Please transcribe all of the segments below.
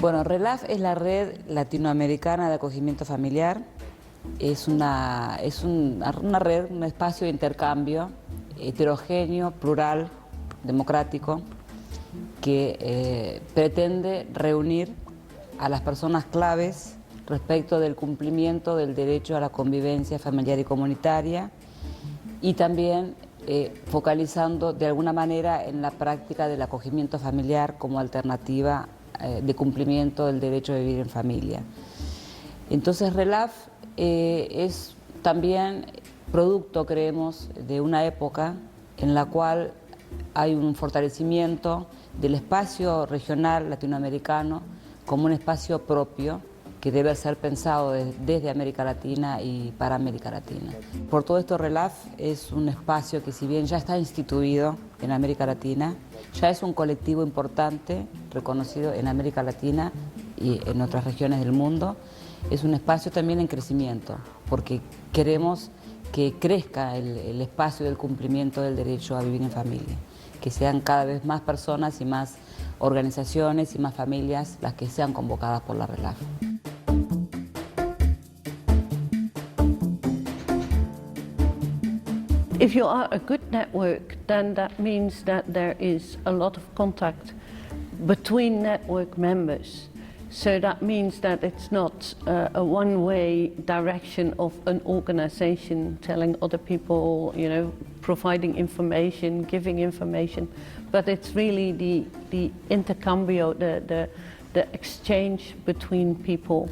Bueno, RELAF es la Red Latinoamericana de Acogimiento Familiar. Es una red, un espacio de intercambio heterogéneo, plural, democrático, que pretende reunir a las personas claves respecto del cumplimiento del derecho a la convivencia familiar y comunitaria, y también focalizando de alguna manera en la práctica del acogimiento familiar como alternativa de cumplimiento del derecho a vivir en familia. Entonces RELAF es también producto, creemos, de una época en la cual hay un fortalecimiento del espacio regional latinoamericano como un espacio propio que debe ser pensado desde América Latina y para América Latina. Por todo esto, RELAF es un espacio que, si bien ya está instituido en América Latina, ya es un colectivo importante, reconocido en América Latina y en otras regiones del mundo. Es un espacio también en crecimiento, porque queremos que crezca el espacio del cumplimiento del derecho a vivir en familia, que sean cada vez más personas y más organizaciones y más familias las que sean convocadas por la RELAF. If you are a good network, then that means that there is a lot of contact between network members. So that means that it's not a one-way direction of an organization telling other people, you know, providing information, giving information, but it's really the intercambio, the exchange between people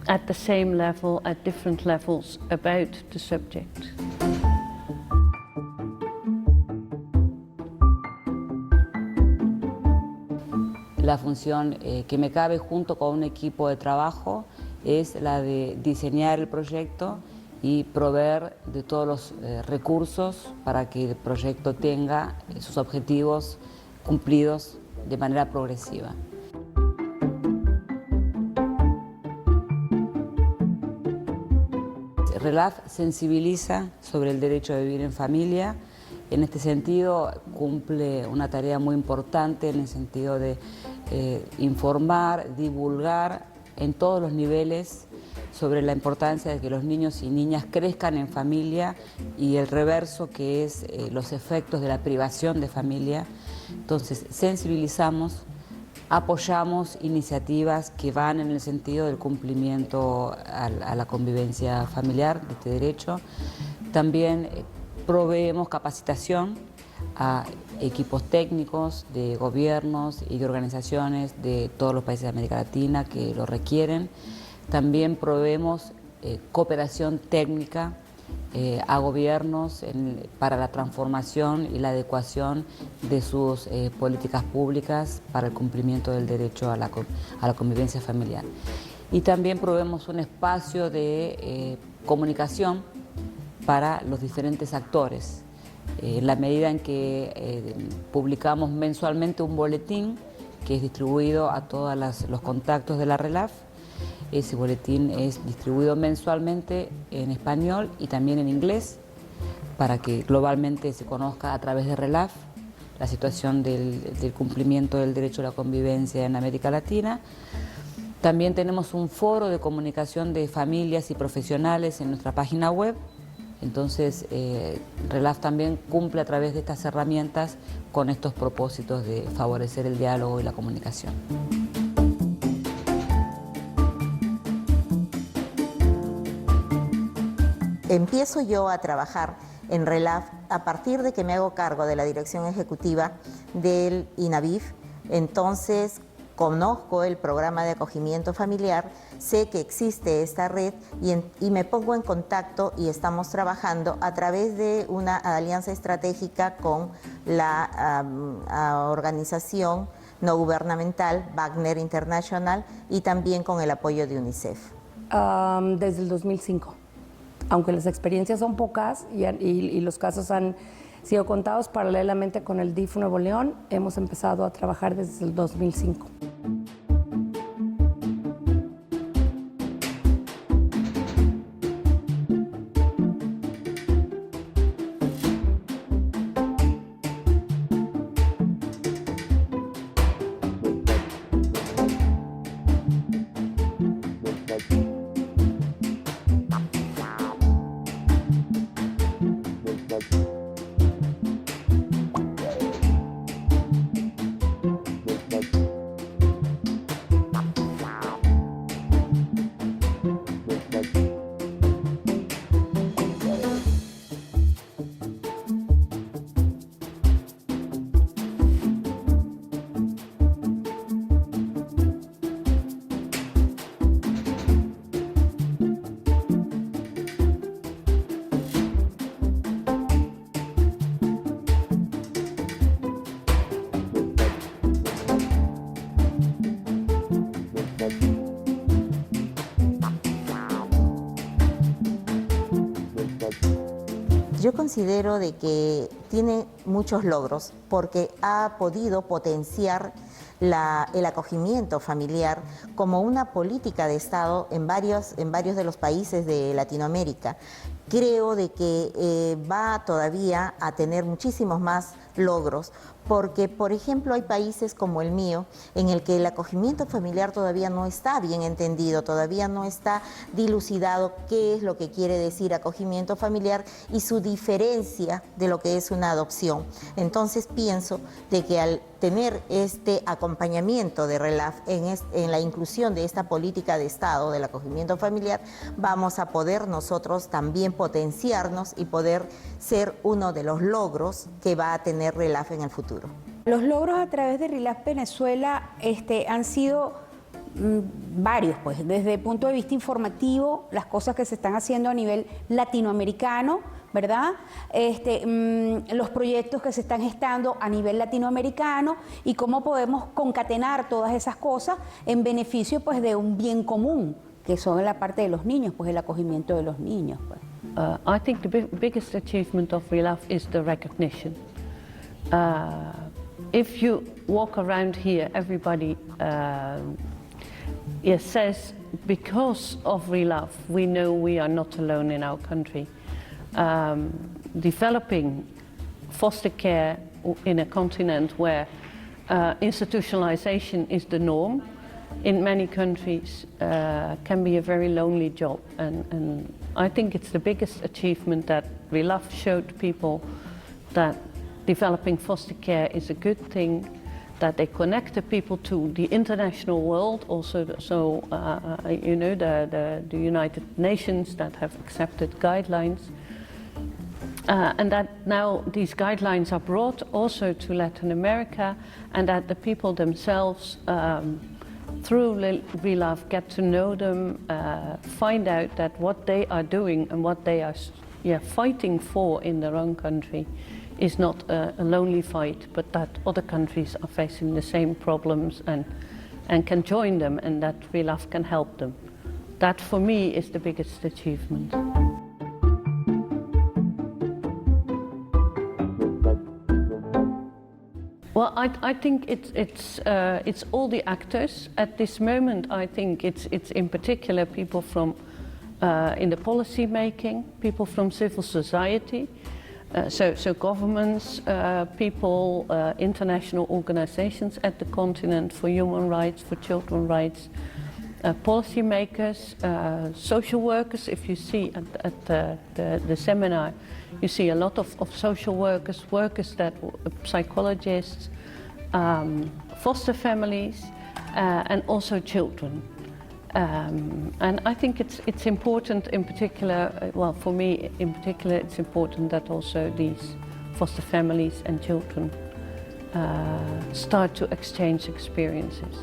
at the same level, at different levels, about the subject. La función que me cabe junto con un equipo de trabajo es la de diseñar el proyecto y proveer de todos los recursos para que el proyecto tenga sus objetivos cumplidos de manera progresiva. RELAF sensibiliza sobre el derecho a vivir en familia. En este sentido, cumple una tarea muy importante en el sentido de informar, divulgar en todos los niveles sobre la importancia de que los niños y niñas crezcan en familia y el reverso, que es los efectos de la privación de familia. Entonces, sensibilizamos, apoyamos iniciativas que van en el sentido del cumplimiento a la convivencia familiar de este derecho. También proveemos capacitación a equipos técnicos de gobiernos y de organizaciones de todos los países de América Latina que lo requieren. También proveemos cooperación técnica a gobiernos para la transformación y la adecuación de sus políticas públicas para el cumplimiento del derecho a la convivencia familiar. Y también proveemos un espacio de comunicación para los diferentes actores. En la medida en que publicamos mensualmente un boletín que es distribuido a todos los contactos de la RELAF. Ese boletín es distribuido mensualmente en español y también en inglés para que globalmente se conozca a través de RELAF la situación del cumplimiento del derecho a la convivencia en América Latina. También tenemos un foro de comunicación de familias y profesionales en nuestra página web. Entonces, RELAF también cumple a través de estas herramientas con estos propósitos de favorecer el diálogo y la comunicación. Empiezo yo a trabajar en RELAF a partir de que me hago cargo de la dirección ejecutiva del INAVIF. Entonces, conozco el programa de acogimiento familiar, sé que existe esta red y me pongo en contacto y estamos trabajando a través de una alianza estratégica con la organización no gubernamental Wagner International y también con el apoyo de UNICEF. Desde el 2005. Aunque las experiencias son pocas y los casos han sido contados paralelamente con el DIF Nuevo León, hemos empezado a trabajar desde el 2005. Yo considero de que tiene muchos logros porque ha podido potenciar el acogimiento familiar como una política de Estado en varios de los países de Latinoamérica. Creo de que va todavía a tener muchísimos más logros, porque, por ejemplo, hay países como el mío, en el que el acogimiento familiar todavía no está bien entendido, todavía no está dilucidado qué es lo que quiere decir acogimiento familiar y su diferencia de lo que es una adopción. Entonces pienso de que al tener este acompañamiento de RELAF en la inclusión de esta política de Estado del acogimiento familiar, vamos a poder nosotros también potenciarnos y poder ser uno de los logros que va a tener RELAF en el futuro. Los logros a través de RELAF Venezuela han sido varios, pues, desde el punto de vista informativo, las cosas que se están haciendo a nivel latinoamericano, ¿verdad? Los proyectos que se están gestando a nivel latinoamericano y cómo podemos concatenar todas esas cosas en beneficio, pues, de un bien común, que son la parte de los niños, pues el acogimiento de los niños, pues. I think the biggest achievement of RELAF is the recognition. If you walk around here, everybody says, because of RELAF, we know we are not alone in our country. Developing foster care in a continent where institutionalization is the norm in many countries can be a very lonely job, and I think it's the biggest achievement that RELAF showed people that developing foster care is a good thing, that they connect the people to the international world, also you know, the United Nations that have accepted guidelines, and that now these guidelines are brought also to Latin America, and that the people themselves through RELAF get to know them, find out that what they are doing and what they are fighting for in their own country is not a lonely fight, but that other countries are facing the same problems and can join them, and that RELAF can help them. That for me is the biggest achievement. Well, I think it's all the actors at this moment. I think it's in particular people from in the policy making, people from civil society, so governments, people, international organizations at the continent for human rights, for children's rights, policy makers, social workers. If you see at the seminar, you see a lot of social workers, psychologists, foster families, and also children. And I think it's important in particular, well, for me in particular, it's important that also these foster families and children start to exchange experiences.